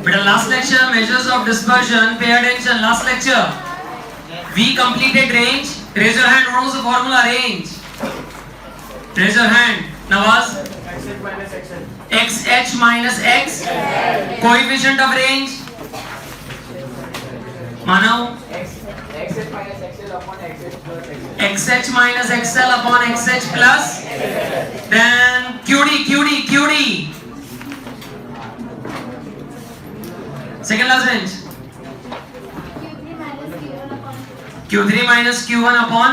But the last lecture, measures of dispersion, pay attention, last lecture. We completed range. Raise your hand, what was the formula range? Raise your hand. Nawaz? XH minus XL. XH minus X. Coefficient of range? Manav? XH minus XL upon XH plus XL. XH minus XL upon XH plus. Then QD. Second last range. Q3 minus Q1 upon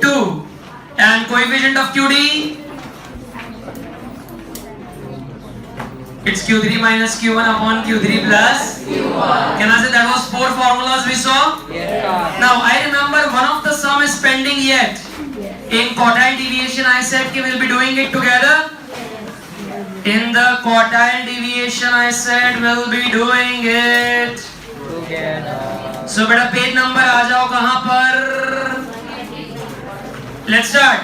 2. And coefficient of QD? It's Q3 minus Q1 upon Q3 plus Q1. Can I say that was 4 formulas we saw? Yes, sir. Now I remember one of the sum is pending yet. In quartile deviation I said we will be doing it together. In the quartile deviation I said we'll be doing it Together. So beta page number आ जाओ कहाँ पर? Let's start.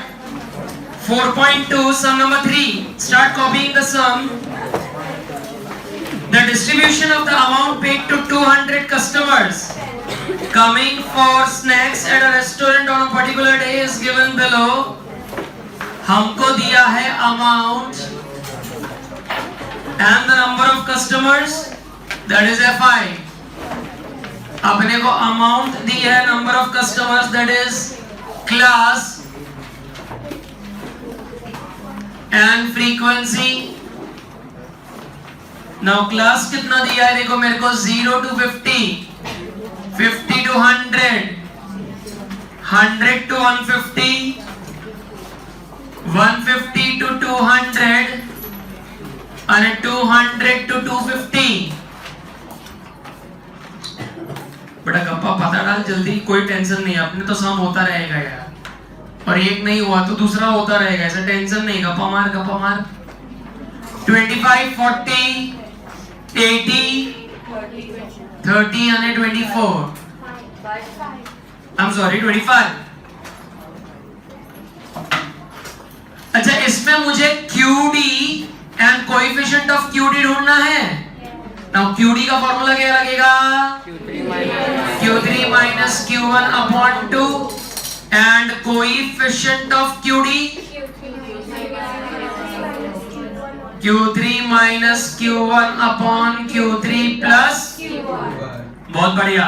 4.2 sum number 3. Start copying the sum. The distribution of the amount paid to 200 customers coming for snacks at a restaurant on a particular day is given below. हमको दिया है amount and the number of customers, that is FI. अपने को amount दी है, number of customers, that is class, and frequency. Now class कितना दिया है देखो मेरे को 0 to 50, 50 to 100, 100 to 150, 150 to 200 and 200 to 250. बड़ा गप्पा पता डाल जल्दी, कोई टेंशन नहीं, अपने तो सम होता रहेगा यार, और एक नहीं हुआ तो दूसरा होता रहेगा, ऐसा टेंशन नहीं, गप्पा मार 25, 40, 80, 30 and 24. I'm sorry, 25. अच्छा इसमें मुझे QD and coefficient of QD ढूंढना है. Now QD का फॉर्मूला क्या लगेगा? Q3 minus Q1 upon 2 and coefficient of QD Q3 minus Q1 upon Q3 plus Q1. बहुत बढ़िया.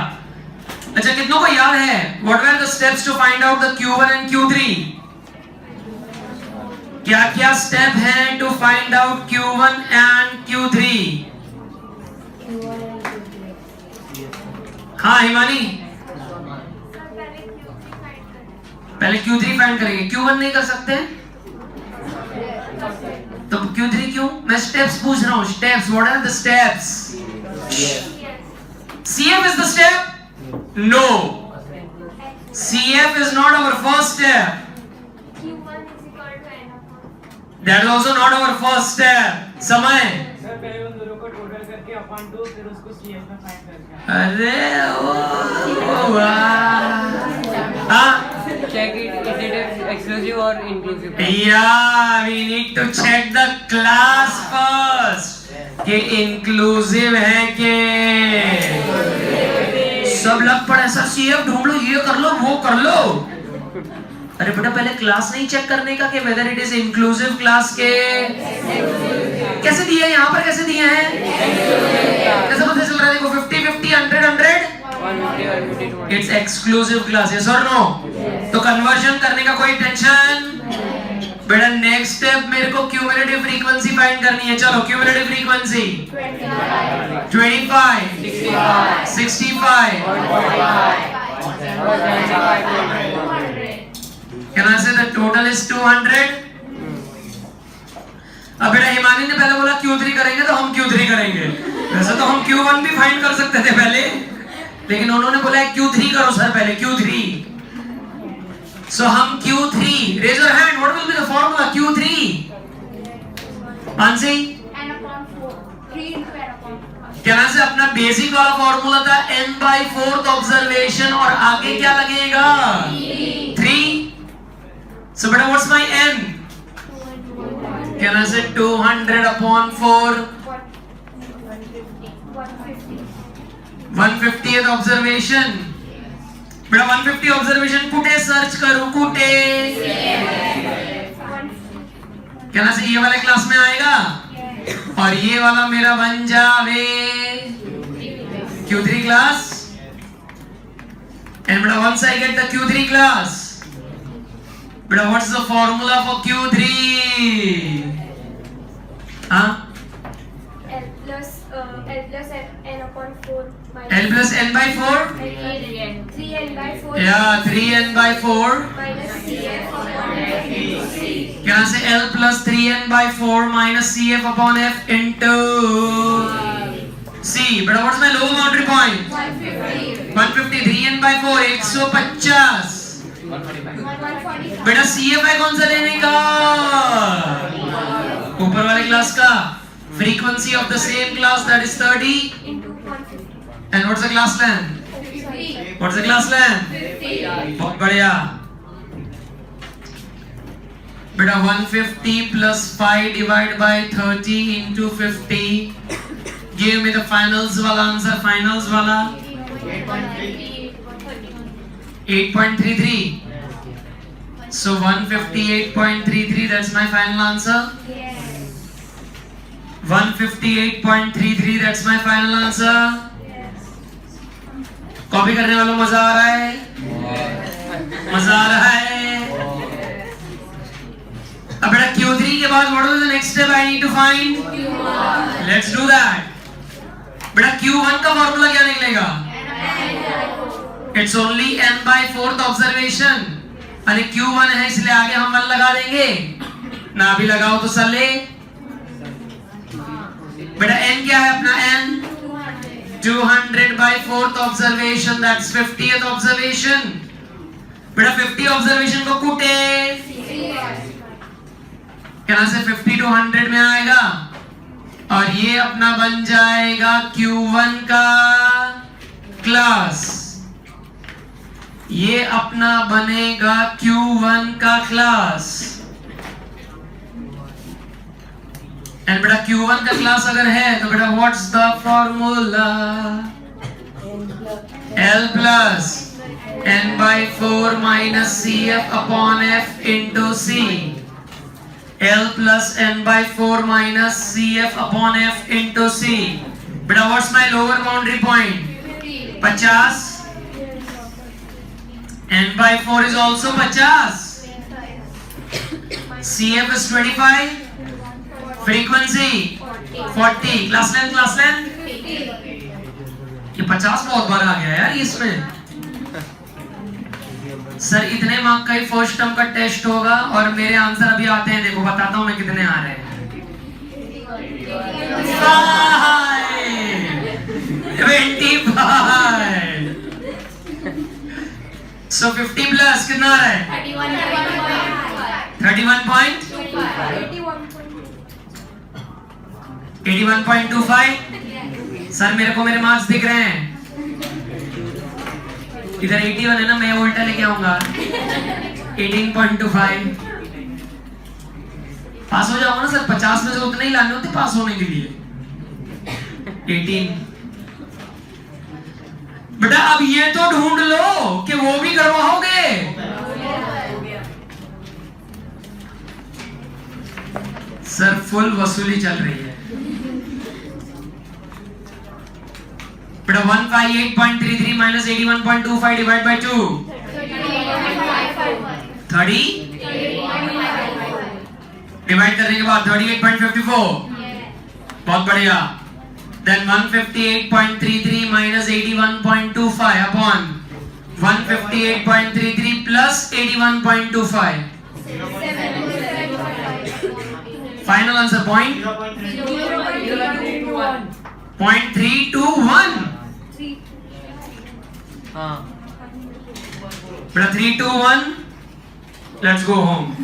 अच्छा कितनों को याद है what were the steps to find out the Q1 and Q3? क्या क्या स्टेप है to find out Q1 and Q3? हाँ हिमानी, पहले Q3 फाइंड करेंगे, Q1 नहीं कर सकते तो Q3 क्यों? मैं स्टेप्स पूछ रहा हूँ, steps, what are the steps? CF is the step? No, CF is not our first step. That is also not our first step. समय सर पहले उन दोनों को टोटल करके अपॉन 2 फिर उसको CF में फाइंड करके. अरे ओ वाह. हाँ Check it, is it exclusive or inclusive? Yeah, we need to check the class first कि inclusive है के. सब लग पड़े सर CF ढूंढ लो, ये कर लो, वो कर लो. अरे बेटा पहले क्लास नहीं चेक करने का कि whether it is inclusive class के. कैसे दिए हैं यहाँ पर, कैसे दिए हैं, कैसे पता चल रहा है देखो 50, 50, 100, 100. It's exclusive class, yes or no? तो कन्वर्जन करने का कोई टेंशन बेटा. नेक्स्ट स्टेप मेरे को क्यूमुलेटिव फ्रीक्वेंसी फाइंड करनी है. चलो cumulative frequency 25, 65. Can I say the total is 200? अब बेटा हिमानी ने पहले बोला Q3 करेंगे तो हम Q3 करेंगे. वैसे तो हम Q1 भी फाइंड कर सकते थे पहले, लेकिन उन्होंने बोला Q3 करो सर पहले, Q3. So हम Q3, raise your hand, what will be the formula Q3? Mansi? N upon 4. 3 into N upon 4. क्या ना से अपना बेसिक वाला फॉर्मूला था n/4th ऑब्जर्वेशन और आगे क्या लगेगा? 3. So beta what's my n? Can I say 200 upon 4? 150th observation. बेटा 150 ऑब्जर्वेशन कुठे सर्च करूं? कुठे? कहना से ये वाले क्लास में आएगा और ये वाला मेरा बन जावे Q3 class. And beta, once I get the Q3 class, beta, what's the formula for Q3? Huh? L plus n upon 4 minus L plus n by 4? 3n by 4 Yeah, 3n by 4. minus cf upon f into c. यहाँ से L plus 3n by 4 minus CF upon F into C. But what's my lower boundary point? 150. 150. 3n by 4 150. 145. बेटा CFI कौन सा लेने का? ऊपर वाले class का. Frequency of the same class, that is 30. Into 150. And what's the class length? 50. What's the class length? 50. बहुत बढ़िया. बेटा 150 plus 5 divided by 30 into 50. Give me the finals वाला answer. Finals वाला 8.33. So 158.33. That's my final answer. Yes. 158.33. That's my final answer. Yes. Copy करने वालों मजा आ रहा है? मजा आ रहा है? अब बेटा Q3 के बाद what is the next step I need to find? Q1. Let's do that. बेटा Q1 का फॉर्मूला क्या निकलेगा? It's only n by 4th observation. अरे Q1 है इसलिए आगे हम 1 लगा देंगे. ना भी लगाओ तो सले. बेटा n क्या है अपना? n 200 by 4th observation. That's 50th observation. बेटा 50 observation को कूटे. यहाँ से 50 to 100 में आएगा और ये अपना बन जाएगा Q1 का क्लास. ये अपना बनेगा Q1 का क्लास. एंड बेटा Q1 का क्लास अगर है तो बेटा what's the formula? L plus n by 4 minus CF upon F into C. L plus n by 4 minus CF upon F into C. बेटा what's my lower boundary point? 50. N by 4 is also 50. CF is 25. Frequency 40. Class length, class length. ये 50 बहुत बार आ गया यार इसमें. Sir इतने mark का ही first term का test होगा और मेरे आंसर अभी आते हैं. देखो बताता हूं मैं कितने आ रहे हैं. 25. So 50 प्लस कितना आ रहा है? 81.25. सर मेरे को मेरे मार्क्स दिख रहे हैं. इधर 81 है ना, मैं उल्टा लेके आऊंगा. 18.25. पास हो जाओगे ना सर. 50 में से उतने ही लाने होते पास होने के लिए. 18. बेटा अब ये तो ढूंढ लो कि वो भी करवाओगे. सर फुल वसूली चल रही है. बेटा 158.33 minus 81.25 divided by 2. 30. डिवाइड करने के बाद 38.54. बहुत बढ़िया. Then 158.33 minus 81.25 upon 158.33 plus 81.25. Final answer point 0.321. बेटा 321. Let's go home.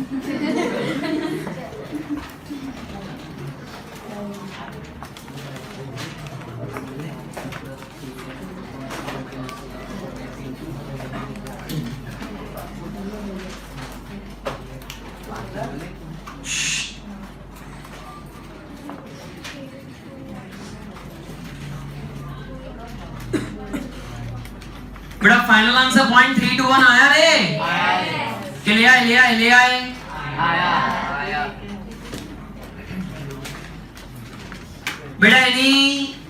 बेटा फाइनल आंसर 0.321 आया रे? कि ले आए ले आए ले आए? बेटा any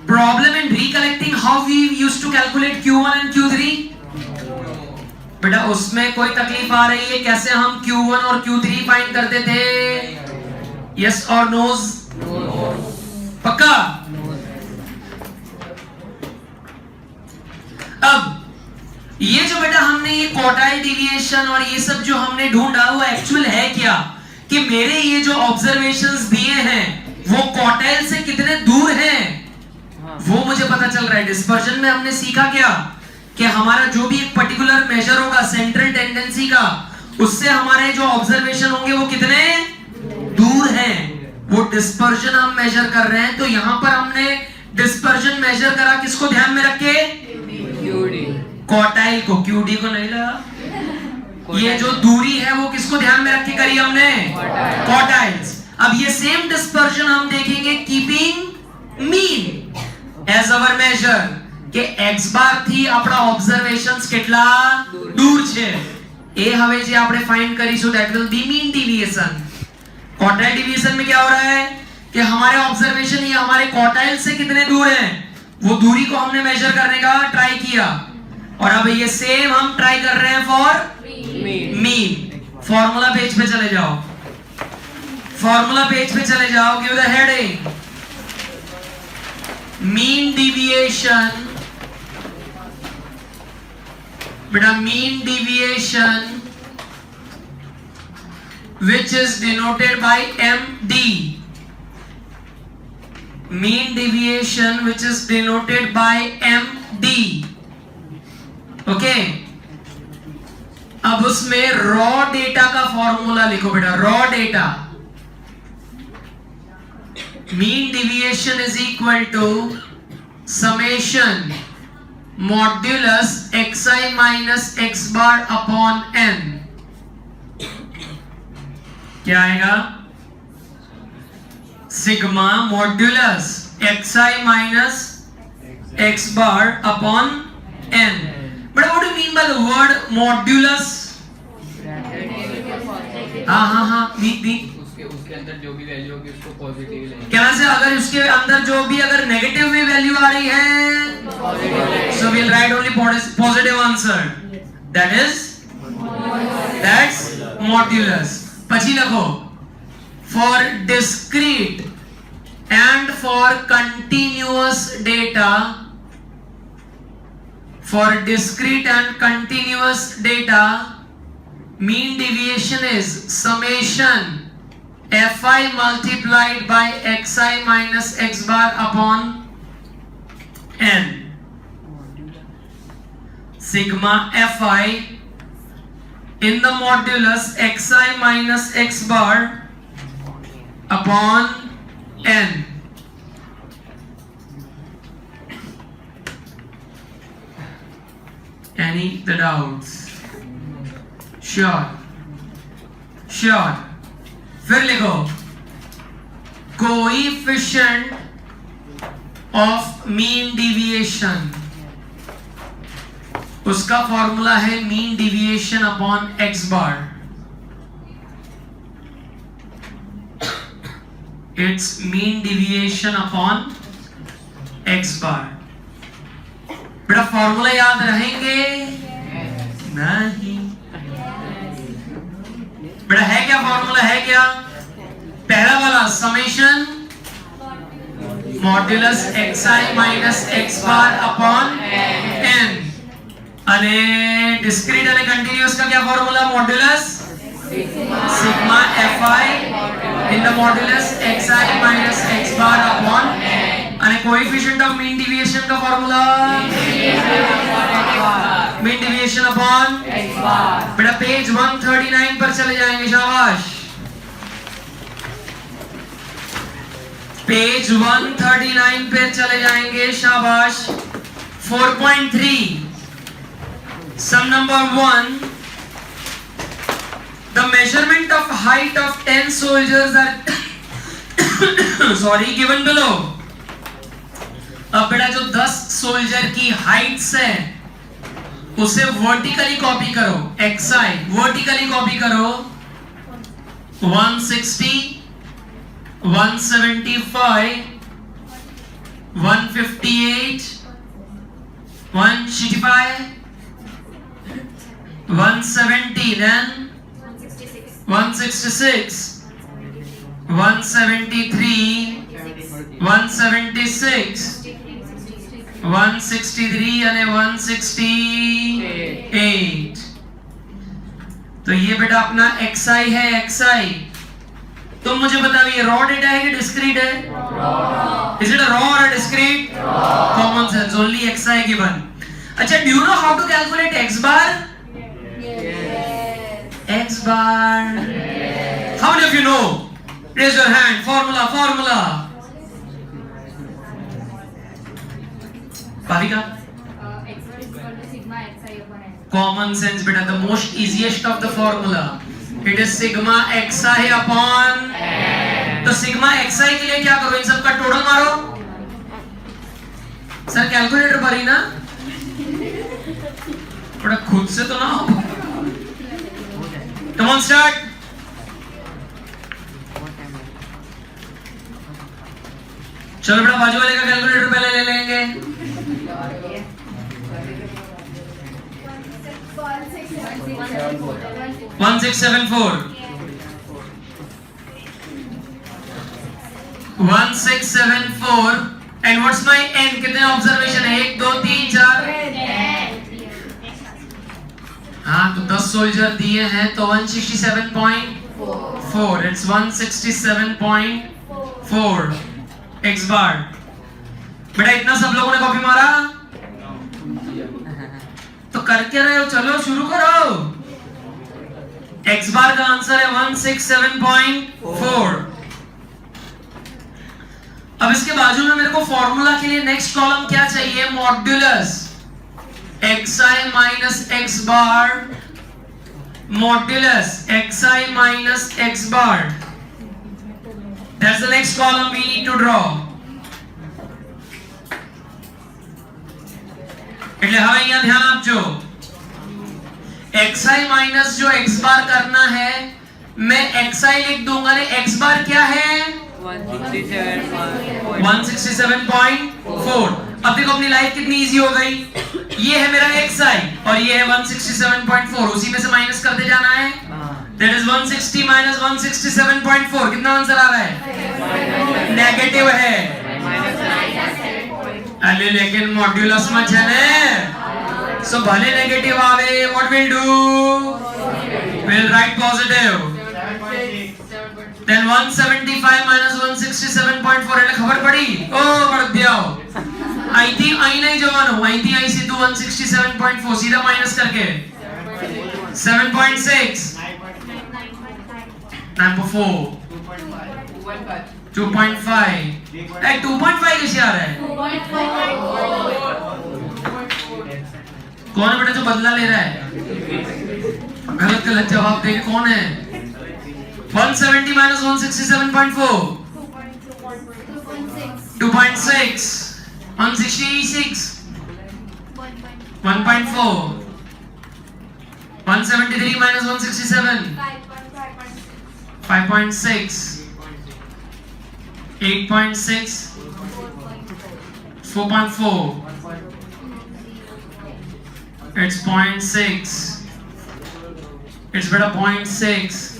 problem in recollecting how we used to calculate Q1 and Q3? बेटा उसमें कोई तकलीफ आ रही है कैसे हम Q1 और Q3 फाइंड करते थे? यस और नोज? पक्का? अब ये जो बेटा हमने ये क्वार्टाइल डिविएशन और ये सब जो हमने ढूंढा वो एक्चुअल है क्या कि मेरे ये जो ऑब्जर्वेशंस दिए हैं वो क्वार्टाइल से कितने दूर हैं वो मुझे पता चल रहा है। डिस्पर्जन में हमने सीखा क्या कि हमारा जो भी एक पर्टिकुलर मेजर होगा सेंट्रल टेंडेंसी का उससे हमारे जो ऑब्जर्वेशन होंगे वो कितने दूर हैं, वो डिस्पर्जन हम मेजर कर रहे हैं। तो यहां पर हमने डिस्पर्जन मेजर करा किसको ध्यान में रख के? क्वार्टाइल को, क्यूडी को नहीं लगा। ये जो दूरी है वो किसको ध्यान में रख के करी हमने? क्वार्टाइल्स। अब ये सेम डिस्पर्जन हम देखेंगे keeping mean as our major के x बार थी આપણા ઓબ્ઝર્વેશન્સ કેટલા દૂર છે એ હવે જે આપણે ફાઇન્ડ કરીશું that will be mean deviation। Quartile division में क्या हो रहा है कि हमारे ऑब्जर्वेशन ये हमारे क्वार्टाइल से कितने दूर हैं वो दूरी को हमने मेजर करने का ट्राई किया और अब ये सेम हम ट्राई कर रहे हैं फॉर मीन। फॉर्मूला पेज पे चले जाओ, फॉर्मूला पेज पे चले जाओ, give the heading mean deviation. बेटा mean deviation which is denoted by MD, mean deviation which is denoted by MD, okay. अब उसमें रॉ डेटा का फॉर्मूला लिखो बेटा, raw data mean deviation is equal to summation modulus xi minus x bar upon n। क्या आएगा? Sigma modulus xi minus x bar upon n। But what do you mean by the word modulus? हाँ उसके अंदर जो भी value होगी उसको positive लेंगे। क्या से अगर उसके अंदर जो भी अगर नेगेटिव में वैल्यू आ रही है so we'll write only positive answer, that is that's modulus. પછી લખો for discrete and for continuous data, for discrete and continuous data mean deviation is summation fi multiplied by xi minus x bar upon n। sigma fi in the modulus xi minus x bar upon n। Any the doubts? Sure, sure। फिर लिखो coefficient of mean deviation, उसका formula है mean deviation upon x bar. It's mean deviation upon x बार। बेटा formula याद रहेंगे? नहीं। बेटा है क्या फॉर्मूला, है क्या? पहला वाला summation modulus xi minus x bar upon n। અને डिस्क्रीट અને कंटीन्यूअस का क्या formula? Modulus sigma fi in the modulus xi minus x bar upon અને कोएफिशिएंट ऑफ मीन डिविएशन का formula mean deviation upon x बार। बेटा page 139 पर चले जाएंगे, शाबाश। पेज 139 पे चले जाएंगे, शाबाश। 4.3 Sum number 1, the measurement of height of 10 soldiers are sorry given below। अब बेटा जो 10 सोल्जर की हाइट्स है उसे वर्टिकली कॉपी करो, xi वर्टिकली कॉपी करो 160, 175, 158, 165, 170, then 166, 173, 176, 163 અને 168. तो ये बेटा अपना xi है, xi. तुम मुझे बताइए रॉ डेटा है कि डिस्क्रीट है? Is it a raw or a discrete? Common sense, only xi given. अच्छा, do you know how to calculate x bar? X bar. How many of you know? Raise your hand. Formula. Bhavika? Common sense beta, the most easiest of the formula. It is sigma xi upon. तो sigma xi के लिए क्या करो? इन सब का total मारो. Sir calculator पर ही ना? थोड़ा खुद से तो ना हो. Come on, start. चलो बेटा बाजू वाले का कैलकुलेटर पहले ले लेंगे. 1674. 1674. And what's my n? कितने ऑब्जर्वेशन है? 1 2 3 4. हाँ, तो 10 सोल्जर दिए हैं तो 167.4. It's 167.4 x bar. बेटा इतना सब लोगों ने कॉपी मारा? तो कर क्या रहे हो? चलो शुरू करो. x bar का आंसर है 167.4. अब इसके बाजू में मेरे को फॉर्मूला के लिए नेक्स्ट कॉलम क्या चाहिए? Modulus xi minus x bar. Modulus xi minus x bar. That's the next column we need to draw. એટલે હવે અહીંયા ધ્યાન આપજો. xi minus जो x bar करना है, मैं xi लिख दूंगा ने x bar क्या है? 167.4. अब देखो अपनी लाइफ कितनी इजी हो गई. ये है मेरा xi और ये है 167.4. उसी में से माइनस करते जाना है. That is 160 minus 167.4. कितना आंसर आ रहा है? नेगेटिव है. अरे लेकिन मॉड्यूलस में है ना, सो भले नेगेटिव आवे, what we'll do? We'll write positive. Then 175 minus 167.4 એટલે ખબર પડી? ઓ બળદિયાઓ, અહીંથી અહીં નહીં જવાનું, અહીંથી અહીં સીધું 167.4 सीधा माइनस करके 7.6 number 4 2.5. 2.5 कैसे आ रहा है? कौन है बेटा जो बदला ले रहा है? गलत जवाब दे. कौन है? 170 minus 167.4 2.6. 166 1.4. 173 minus 167 5.6. 8.6 4.4. It's 0.6. It's better 0.6.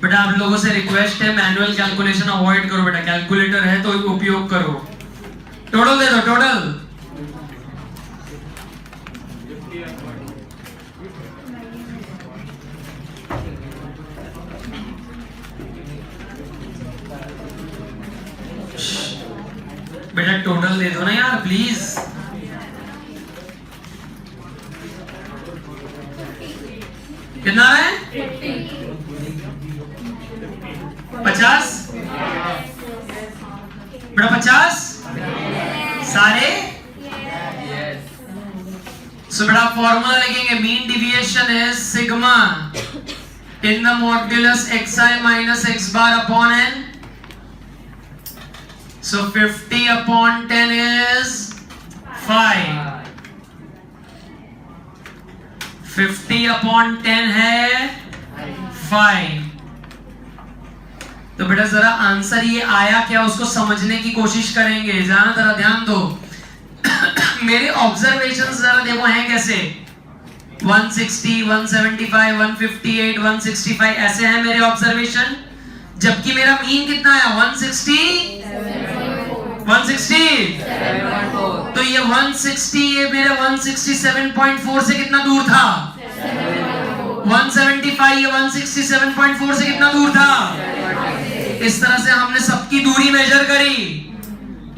बेटा आप लोगों से रिक्वेस्ट है, मैनुअल कैलकुलेशन अवॉइड करो बेटा. कैलकुलेटर है तो उपयोग करो. टोटल दे दो. टोटल बेटा टोटल दे दो ना यार प्लीज. कितना है? 50. बेटा 50 सारे. सो बेटा फॉर्मूला लिखेंगे. Mean deviation is sigma in the modulus xi minus x bar upon n. So 50 upon 10 is 5. 50/10 है 5। तो बेटा जरा आंसर ये आया क्या उसको समझने की कोशिश करेंगे, जरा ध्यान दो। मेरे ऑब्जर्वेशंस जरा देखो हैं कैसे, 160, 175, 158, 165 ऐसे हैं मेरे ऑब्जर्वेशन, जबकि मेरा मीन कितना है 160। तो ये 160 ये मेरा 167.4 से कितना दूर था, 175 ये 167.4 से कितना दूर था। इस तरह से हमने सबकी दूरी मेजर करी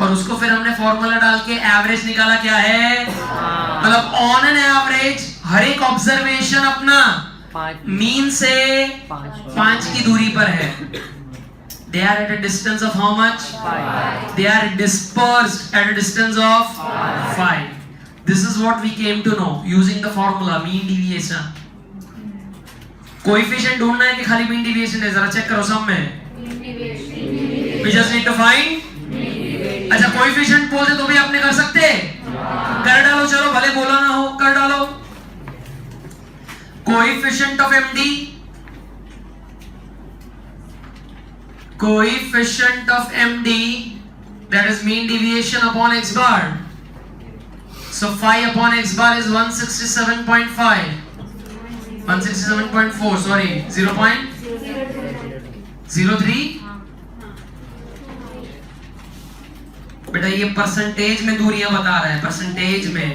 और उसको फिर हमने फॉर्मूला डाल के एवरेज निकाला। क्या है मतलब ऑन एन एवरेज हर एक ऑब्जर्वेशन अपना मीन से 5 की दूरी पर है। They are at a distance of how much? 5. They are dispersed at a distance of 5. This is what we came to know using the formula mean deviation. Coefficient ढूंढना है कि खाली मीन डिविएशन है, जरा चेक करो सब में। We just need to find। अच्छा कोएफिशिएंट बोल दे तो भी आपने कर सकते, कर डालो, चलो भले बोला ना हो कर डालो। Coefficient of MD, coefficient of MD, that is mean deviation upon x bar. So phi upon x bar is 167.5, 167.4, sorry, 0.03। बेटा ये परसेंटेज में दूरियां बता रहा है, परसेंटेज में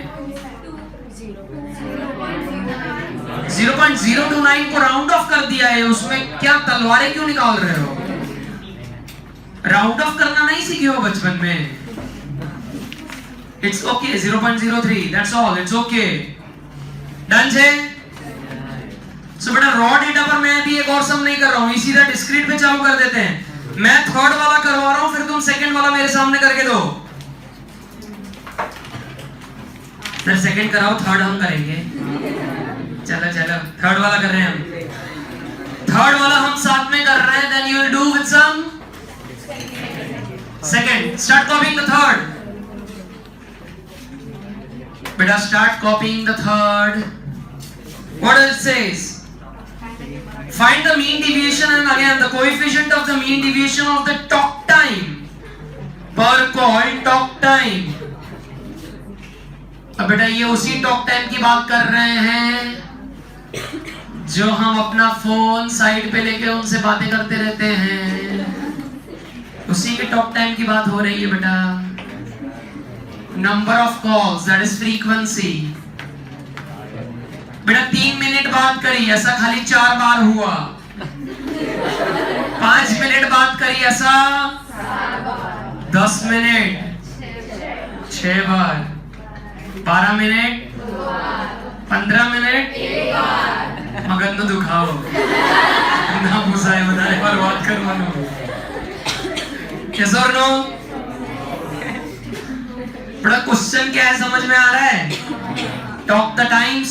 0.029 को राउंड ऑफ कर दिया है, उसमें क्या तलवारें क्यों निकाल रहे हो? राउंड ऑफ करना नहीं सीखे हो बचपन में? It's okay, 0.03, that's all, it's okay, done है। सो बेटा रॉ डेटा पर मैं भी एक और सम नहीं कर रहा हूं, सीधा डिस्क्रीट पे चालू कर देते हैं। मैं थर्ड वाला करवा रहा हूं, फिर तुम सेकंड वाला मेरे सामने करके दो। फिर सेकंड कराओ, थर्ड हम करेंगे। चलो चलो थर्ड वाला कर रहे हैं हम, थर्ड वाला हम साथ में कर रहे हैं। Then you will do with some second. Start copying the third. Beta start copying the third. What else says? Find the mean deviation and again the coefficient of the mean deviation of the talk time per call talk time. अब बेटा ये उसी talk time की बात कर रहे हैं जो हम अपना फोन साइड पे लेके उनसे बातें करते रहते हैं, उसी के टॉक टाइम की बात हो रही है बेटा। Number of calls that is frequency. बेटा 3 मिनट बात करी, ऐसा खाली 4 बार हुआ। 5 मिनट बात करी, ऐसा 10 मिनट 6 बार। 12 मिनट 15 मिनट मगन तो दुखाओ ना भूसाए बताने पर बात कर मनो। Yes or no? बड़ा क्वेश्चन क्या है समझ में आ रहा है? Talk the times.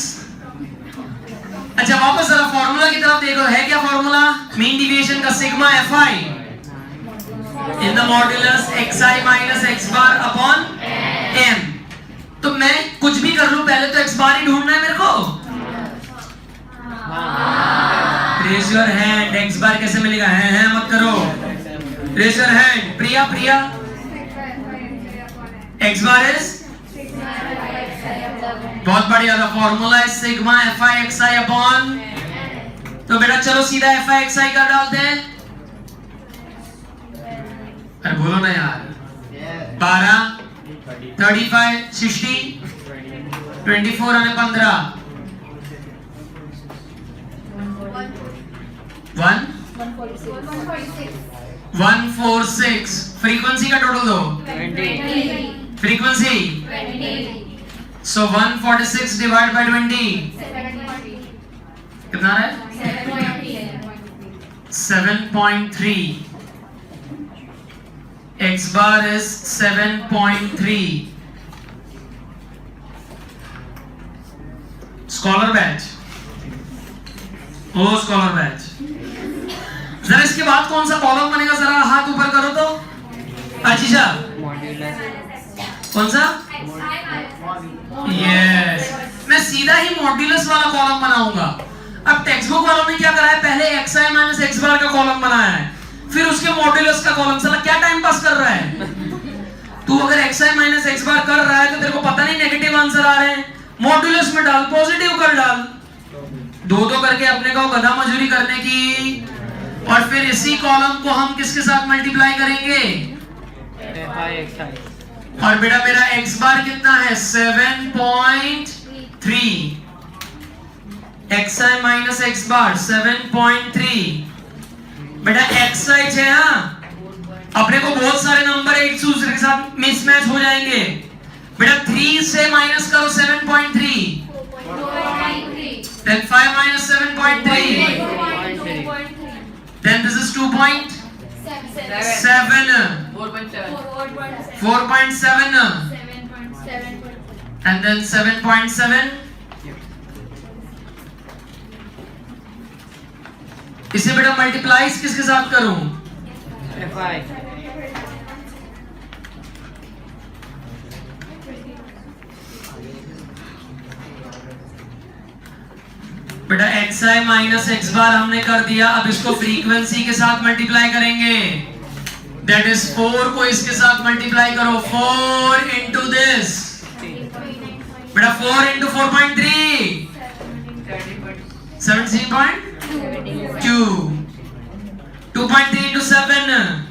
अच्छा वापस जरा फॉर्मूला की तरफ देखो, है क्या फॉर्मूला? मीन डिविएशन का sigma fi in the modulus xi minus x bar upon m। तो मैं कुछ भी कर लूं, पहले तो x बार ही ढूंढना है मेरे को। रेज योर हैंड, x बार कैसे मिलेगा? है मत करो, raise your hand. Priya, Priya. X bar is? बहुत बढ़िया, the formula is sigma fi xi upon। तो बेटा चलो सीधा fi xi कर डालते हैं। अरे बोलो ना यार। 12, 35, 60, 24 और 15। 146। फ्रीक्वेंसी का टोटल दो। 20। फ्रीक्वेंसी 20। सो 146 डिवाइड बाय 20 कितना है? 7.3। x bar is 7.3। Scholar batch, ओ स्कॉलर बैच। जरा इसके बाद कौन सा कॉलम बनेगा, जरा हाथ ऊपर करो तो। अच्छा कौन सा? यस मैं सीधा ही मॉड्यूलस वाला कॉलम बनाऊंगा। अब टेक्स्ट बुक वालों ने क्या करा है, पहले xi माइनस x बार का कॉलम बनाया है, फिर उसके मॉड्यूलस का कॉलम। साला क्या टाइम पास कर रहा है तू? अगर xi माइनस x बार कर रहा है तो तेरे को पता नहीं नेगेटिव आंसर आ रहे हैं, मॉड्यूलस में डाल, पॉजिटिव कर डाल। दो करके अपने को गधा मजूरी करने की। और फिर इसी कॉलम को हम किसके साथ मल्टीप्लाई करेंगे? और बेटा मेरा x बार कितना है? 7.3। xi माइनस x बार 7.3। बेटा xi है, हाँ अपने को बहुत सारे नंबर एक दूसरे के साथ मिसमैच हो जाएंगे। बेटा 3 से माइनस करो 7.3, then 5 minus 7.3, then this is 2.7, 4.7, and then 7.7. इसे बेटा मल्टीप्लाइज किसके साथ करूं? बेटा xi माइनस x बार हमने कर दिया, अब इसको फ्रीक्वेंसी के साथ मल्टीप्लाई करेंगे। दैट इज 4 को इसके साथ मल्टीप्लाई करो, 4 इंटू दिस। बेटा 4 into 4.3, 17.2, 2.3 into 7,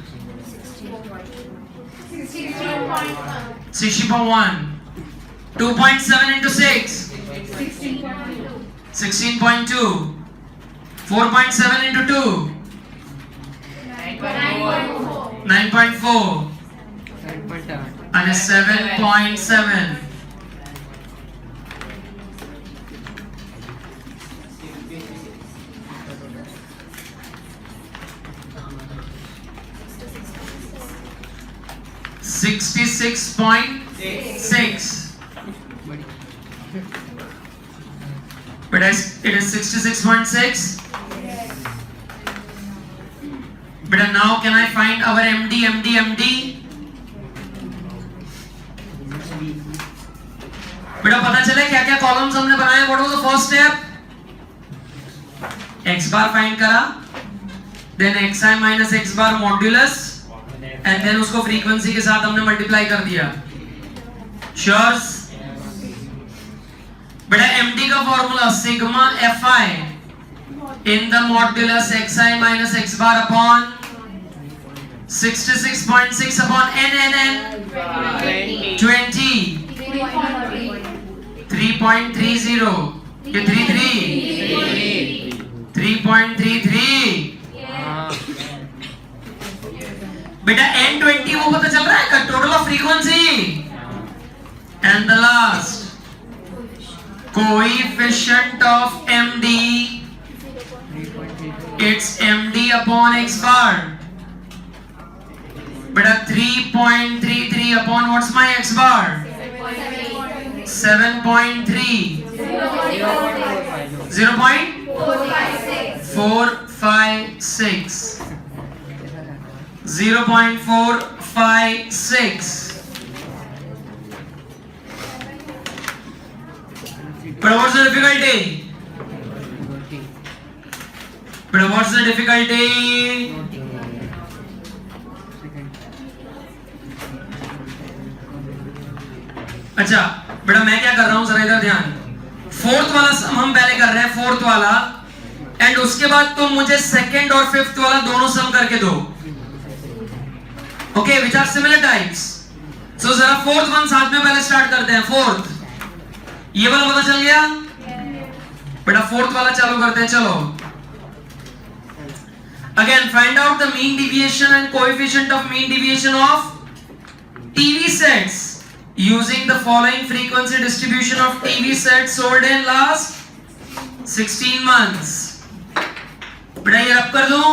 60.1, 2.7 into 6, 16.2, 4.7 into 2, 9.4, and 7.7. $66.6. But it is 66.6. But now can I find our MD? बेटा पता चले क्या क्या कॉलम्स हमने बनाए। What was the first step? x bar find करा, then xi minus x bar modulus, and then उसको frequency के साथ हमने मल्टीप्लाई कर दिया। श्योर्स? बेटा MD का formula sigma fi in the modulus xi minus x bar upon 66.6 upon n 20, 3.30, ये 3.33। बेटा n20 वो पता चल रहा है का total of frequency. And the last coefficient of MD, it's MD upon x bar. बेटा 3.33 upon what's my x bar? 7.3, 0.456, 0.456. But what's the difficulty? But what's the difficulty? अच्छा बेटा मैं क्या कर रहा हूं, जरा इधर ध्यान। फोर्थ वाला सम हम पहले कर रहे हैं, फोर्थ वाला, एंड उसके बाद तुम मुझे सेकंड और फिफ्थ वाला दोनों सम करके दो। Okay, which are similar types. So जरा फोर्थ वन साथ में पहले स्टार्ट करते हैं। फोर्थ ये वाला पता चल गया? बेटा फोर्थ वाला चालू करते हैं, चलो। Again find out the mean deviation and coefficient of mean deviation of TV sets using the following frequency distribution of TV sets sold in last 16 months. बेटा ये रब कर दूं?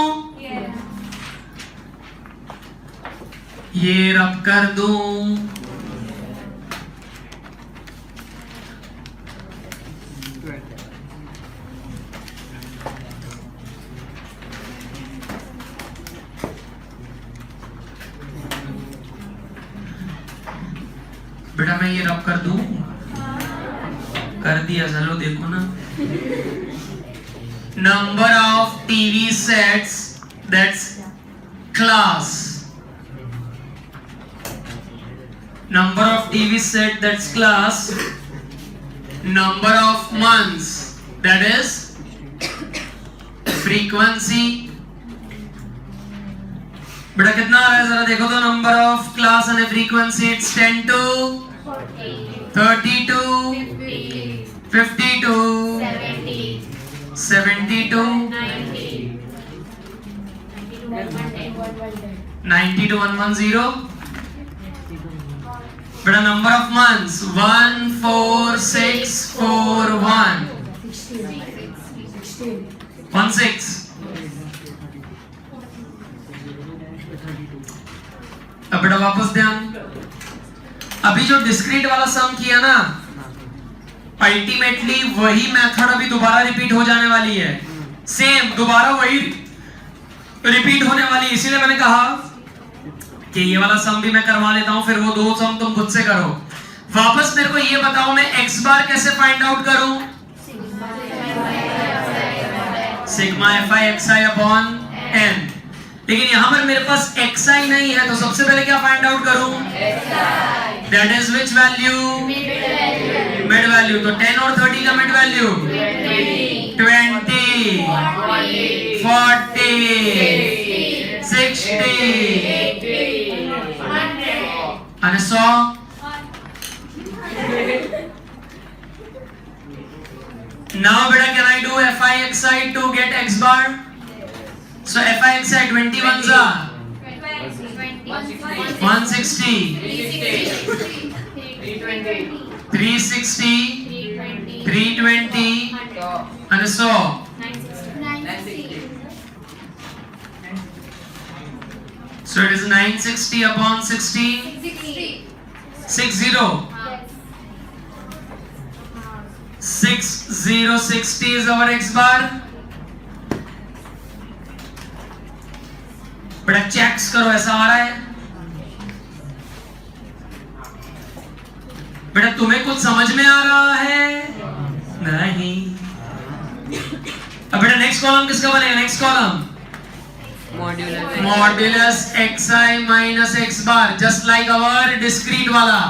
ये रब कर दूं? बेटा मैं ये रब कर दूं? कर दिया, चलो देखो ना। Number of TV sets that's class, number of TV set that's class, number of months that is frequency। बेटा कितना आ रहा है जरा देखो तो, number of class and frequency it's 10 to 30 to 50 to 70 to 90 to 110। बेटा नंबर ऑफ मंथ्स 1 4 6 4 1 16। अब बेटा वापस ध्यान, अभी जो डिस्क्रीट वाला सम किया ना, अल्टीमेटली वही मेथड अभी दोबारा रिपीट हो जाने वाली है, सेम दोबारा वही रिपीट होने वाली है। इसीलिए मैंने कहा कि ये वाला सम भी मैं करवा लेता हूं, फिर वो दो सम तुम खुद से करो। वापस मेरे को ये बताओ, मैं x बार कैसे फाइंड आउट करूं? Sigma fi xi upon n। लेकिन यहां पर मेरे पास xi नहीं है, तो सबसे पहले क्या फाइंड आउट करूं? That is which value? Mid value. तो 10 और 30 का mid value 20 40 60 and 100। Now beta can I do fi xi to get x bar? So fi xi 21 are 160 360 320 and 100। So it is 960 upon 16 60 60 is our x bar। बड़ा checks करो, ऐसा आ रहा है बेटा? तुम्हें कुछ समझ में आ रहा है? नहीं। अब बेटा नेक्स्ट कॉलम किसका बनेगा? Next column modulus xi minus x bar, just like our discrete वाला।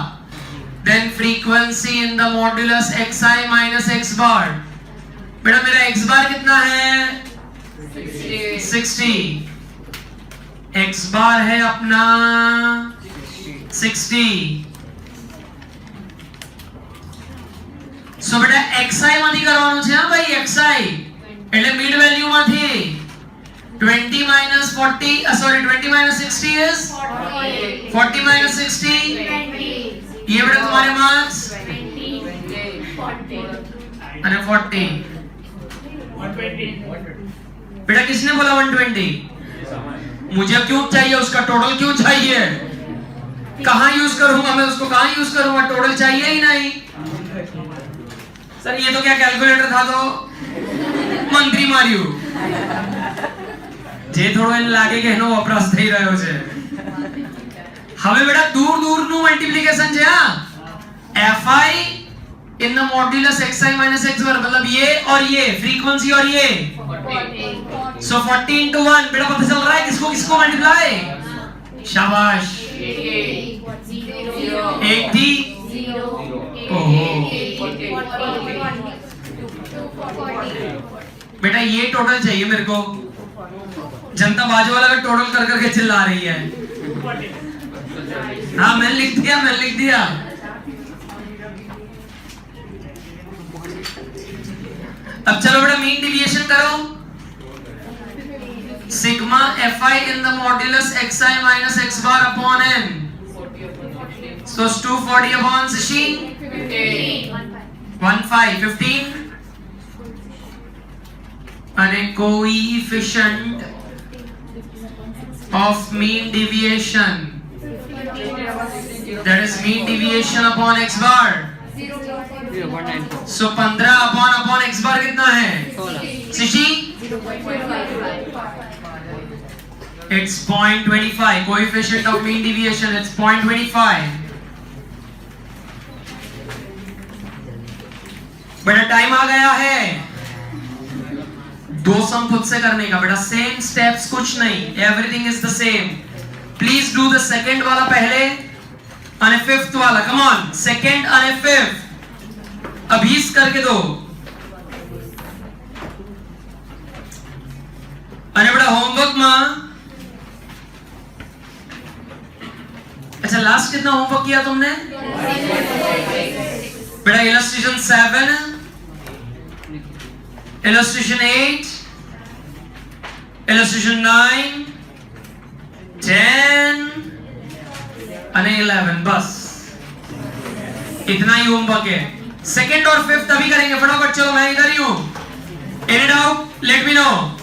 Then frequency in the modulus xi minus x bar। बेटा मेरा x bar कितना है? 60। x bar है अपना 60। So बेटा xi માંથી કરવાનું છે હા ભાઈ, xi એટલે મિડ વેલ્યુ માંથી 20 minus 40 sorry 20 minus 60 is 40 minus 60 ये बेटा तुम्हारे मार्क्स 40 बेटा किसने बोला 120? मुझे क्यों चाहिए, उसका टोटल क्यों चाहिए? कहां यूज करूंगा मैं उसको? कहां यूज करूंगा? टोटल चाहिए ही नहीं सर। ये तो क्या कैलकुलेटर था तो मंत्री मारियो જે થોડો એને લાગે કે એનો વપરાશ થઈ રહ્યો છે। હવે બેટા દૂર દૂરનું મલ્ટીપ્લિકેશન છે હા। fi in the modulus xi minus x bar, मतलब ये और ये फ्रीक्वेंसी और ये। So 40 into 1 बेटा पता चल रहा है किसको किसको मल्टीप्लाई? शाबाश। 80 ओहो बेटा ये टोटल चाहिए मेरे को। जनता बाजू वाला का टोटल कर करके चिल्ला रही है। हाँ मैंने लिख दिया अब चलो बेटा मीन डिविएशन करो। Sigma fi in the modulus xi minus x bar upon n, so 240 upon 16 15 and a coefficient of mean deviation, that is mean deviation upon x bar। So 15 upon x bar कितना है? 60। It's 0.25 coefficient of mean deviation, it's 0.25। बेटा time आ गया है 2 सम खुद से करने का। बेटा सेम स्टेप्स, कुछ नहीं, everything is the same. Please do the second वाला पहले और फिफ्थ वाला। कम ऑन, सेकंड और फिफ्थ अभी करके दो। अरे बेटा होमवर्क में अच्छा लास्ट कितना होमवर्क किया तुमने? बेटा इलस्ट्रेशन 7, इलस्ट्रेशन 8, इलस्ट्रेशन 9, 10 और 11, बस इतना ही होमवर्क है। सेकंड और फिफ्थ अभी करेंगे, फटाफट चलो, मैं इधर ही हूं। Any doubt let me know.